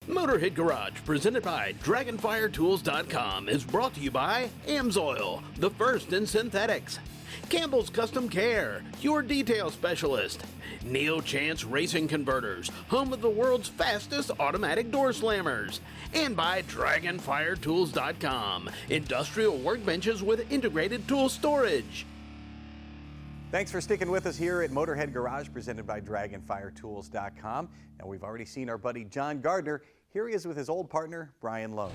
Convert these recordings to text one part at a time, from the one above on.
Motorhead Garage, presented by DragonfireTools.com, is brought to you by Amsoil, the first in synthetics. Campbell's Custom Care, your detail specialist. Neo Chance Racing Converters, home of the world's fastest automatic door slammers. And by DragonfireTools.com, industrial workbenches with integrated tool storage. Thanks for sticking with us here at Motorhead Garage, presented by DragonfireTools.com. Now, we've already seen our buddy John Gardner. Here he is with his old partner, Brian Lowe.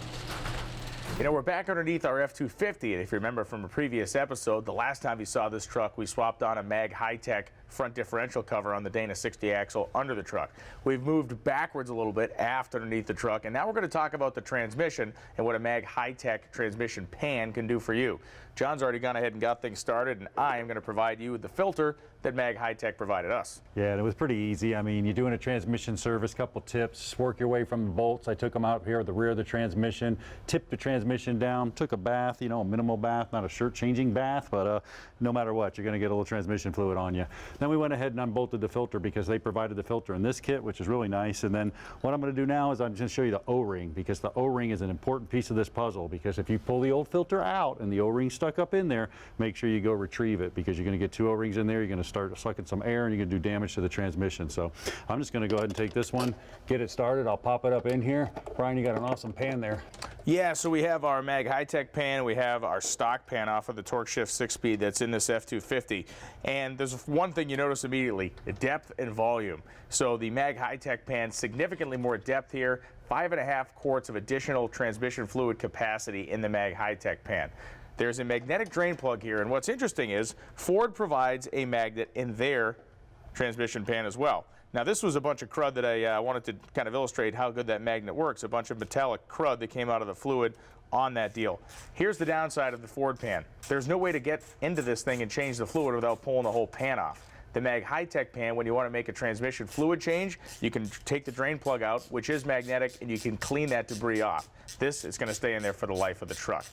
You know, we're back underneath our F-250, and if you remember from a previous episode, the last time you saw this truck, we swapped on a Mag Hytec front differential cover on the Dana 60 axle under the truck. We've moved backwards a little bit aft underneath the truck, and now we're going to talk about the transmission and what a Mag Hytec transmission pan can do for you. John's already gone ahead and got things started, and I am going to provide you with the filter that Mag Hytec provided us. Yeah, and it was pretty easy. I mean, you're doing a transmission service, couple tips, work your way from the bolts. I took them out here at the rear of the transmission, tipped the transmission down, took a bath, you know, a minimal bath, not a shirt-changing bath, but no matter what, you're going to get a little transmission fluid on you. Then we went ahead and unbolted the filter because they provided the filter in this kit, which is really nice. And then what I'm going to do now is I'm going to show you the O-ring, because the O-ring is an important piece of this puzzle, because if you pull the old filter out and the O-ring stuck up in there, make sure you go retrieve it, because you're going to get two O-rings in there. You're going to start sucking some air and you're going to do damage to the transmission. So I'm just going to go ahead and take this one, get it started. I'll pop it up in here. Brian, you got an awesome pan there. Yeah, so we have our Mag Hytec pan, we have our stock pan off of the Torque Shift 6-speed that's in this F-250. And there's one thing you notice immediately, depth and volume. So the Mag Hytec pan, significantly more depth here, 5.5 quarts of additional transmission fluid capacity in the Mag Hytec pan. There's a magnetic drain plug here, and what's interesting is Ford provides a magnet in their transmission pan as well. Now, this was a bunch of crud that I wanted to kind of illustrate how good that magnet works, a bunch of metallic crud that came out of the fluid on that deal. Here's the downside of the Ford pan. There's no way to get into this thing and change the fluid without pulling the whole pan off. The Mag Hytec pan, when you want to make a transmission fluid change, you can take the drain plug out, which is magnetic, and you can clean that debris off. This is going to stay in there for the life of the truck.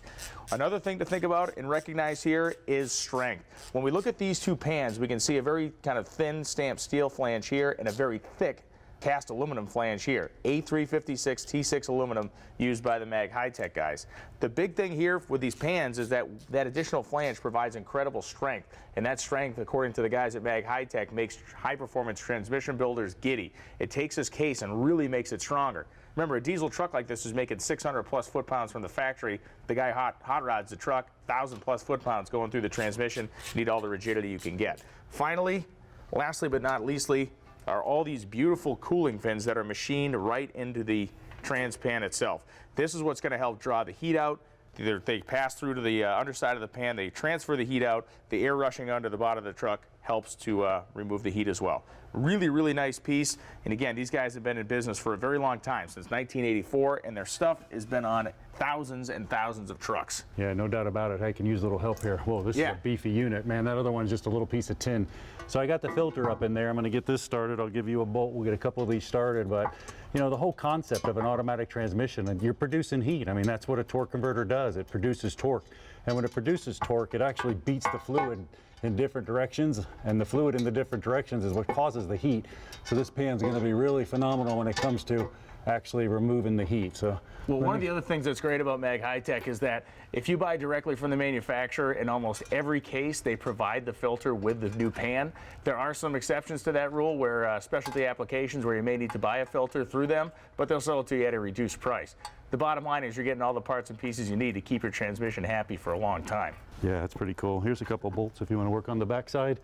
Another thing to think about and recognize here is strength. When we look at these two pans, we can see a very kind of thin stamped steel flange here and a very thick cast aluminum flange here. A356 T6 aluminum used by the Mag Hytec guys. The big thing here with these pans is that additional flange provides incredible strength, and that strength, according to the guys at Mag Hytec, makes high-performance transmission builders giddy. It takes this case and really makes it stronger. Remember, a diesel truck like this is making 600 plus foot-pounds from the factory. The guy hot rods the truck, 1,000 plus foot-pounds going through the transmission. You need all the rigidity you can get. Finally, lastly but not leastly, are all these beautiful cooling fins that are machined right into the trans pan itself. This is what's going to help draw the heat out. They pass through to the underside of the pan, they transfer the heat out, the air rushing onto the bottom of the truck helps to remove the heat as well. Really, really nice piece, and again, these guys have been in business for a very long time, since 1984, and their stuff has been on thousands and thousands of trucks. Yeah, no doubt about it. I can use a little help here. Whoa, this is a beefy unit, man. That other one's just a little piece of tin. So I got the filter up in there. I'm going to get this started. I'll give you a bolt. We'll get a couple of these started, but you know, the whole concept of an automatic transmission, and you're producing heat. I mean, that's what a torque converter does. It produces torque, and when it produces torque, it actually beats the fluid in different directions, and the fluid in the different directions is what causes the heat. So this pan's going to be really phenomenal when it comes to actually removing the heat. So, well, one of the other things that's great about Mag Hytec is that if you buy directly from the manufacturer, in almost every case they provide the filter with the new pan. There are some exceptions to that rule where specialty applications where you may need to buy a filter through them, but they'll sell it to you at a reduced price. The bottom line is you're getting all the parts and pieces you need to keep your transmission happy for a long time. Yeah, that's pretty cool. Here's a couple bolts if you want to work on the backside.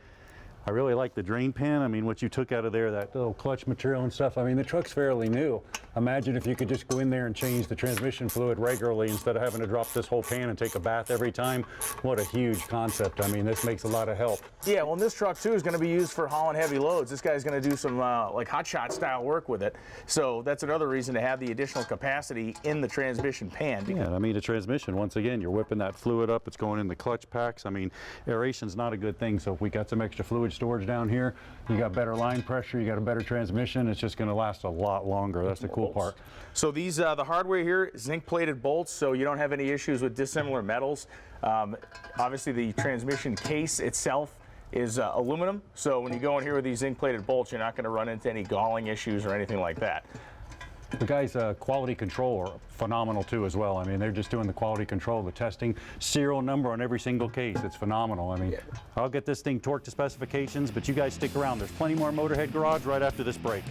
I really like the drain pan. I mean, what you took out of there, that little clutch material and stuff, I mean, the truck's fairly new. Imagine if you could just go in there and change the transmission fluid regularly instead of having to drop this whole pan and take a bath every time. What a huge concept. I mean, this makes a lot of help. Yeah, well, this truck, too, is going to be used for hauling heavy loads. This guy's going to do some, like, hot shot style work with it. So that's another reason to have the additional capacity in the transmission pan. Yeah, I mean, the transmission, once again, you're whipping that fluid up. It's going in the clutch packs. I mean, aeration's not a good thing. So if we got some extra fluid storage down here, you got better line pressure, you got a better transmission, it's just going to last a lot longer. That's the cool part. So these, the hardware here, zinc plated bolts, so you don't have any issues with dissimilar metals. Obviously the transmission case itself is aluminum, so when you go in here with these zinc plated bolts, you're not going to run into any galling issues or anything like that. The guys' quality control are phenomenal too as well. I mean, they're just doing the quality control, the testing, serial number on every single case. It's phenomenal. I mean, I'll get this thing torqued to specifications, but you guys stick around. There's plenty more Motorhead Garage right after this break.